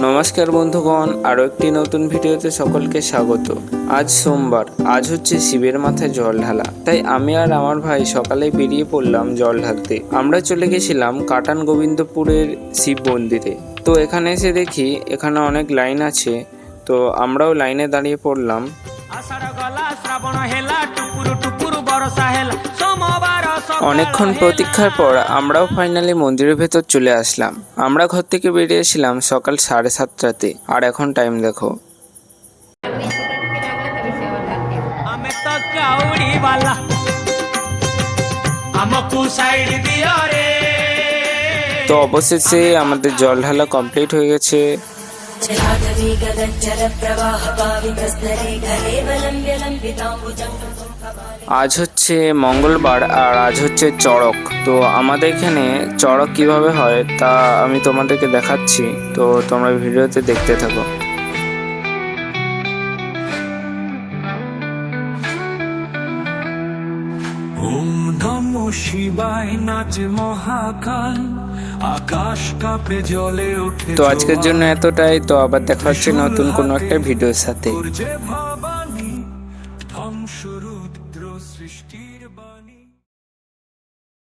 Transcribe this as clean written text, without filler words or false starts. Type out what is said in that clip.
নমস্কার বন্ধুগণ, আরও একটি নতুন ভিডিওতে সকলকে স্বাগত। আজ সোমবার, আজ হচ্ছে শিবের মাথায় জল ঢালা। তাই আমি আর আমার ভাই সকালে বেরিয়ে পড়লাম জল ঢালতে। আমরা চলে গেছিলাম কাটান গোবিন্দপুরের শিব মন্দিরে। তো এখানে এসে দেখি এখানে অনেক লাইন আছে, তো আমরাও লাইনে দাঁড়িয়ে পড়লাম। অনেকক্ষণ প্রতীক্ষার পর আমরাও ফাইনালি মন্দিরের ভেতর চলে আসলাম। আমরা ঘর থেকে বেরিয়েছিলাম সকাল 7:30-তে, আর এখন টাইম দেখো। তো অবশেষে আমাদের জল ঢালা কমপ্লিট হয়ে গেছে। আজ হচ্ছে মঙ্গলবার আর আজ হচ্ছে চড়ক। তো আমাদের এখানে চড়ক কিভাবে হয় তা আমি তোমাদেরকে দেখাচ্ছি, তো তোমরা ভিডিওতে দেখতে থাকো। ওম নমঃ শিবায় নাচে মহাকাল, আকাশ কাঁপে জলে ওঠে। তো আজকের জন্য এতটাই। তো আবার দেখা হচ্ছে নতুন কোনো একটা ভিডিওর সাথে। ভবানী ধ্বংস রুদ্র সৃষ্টি।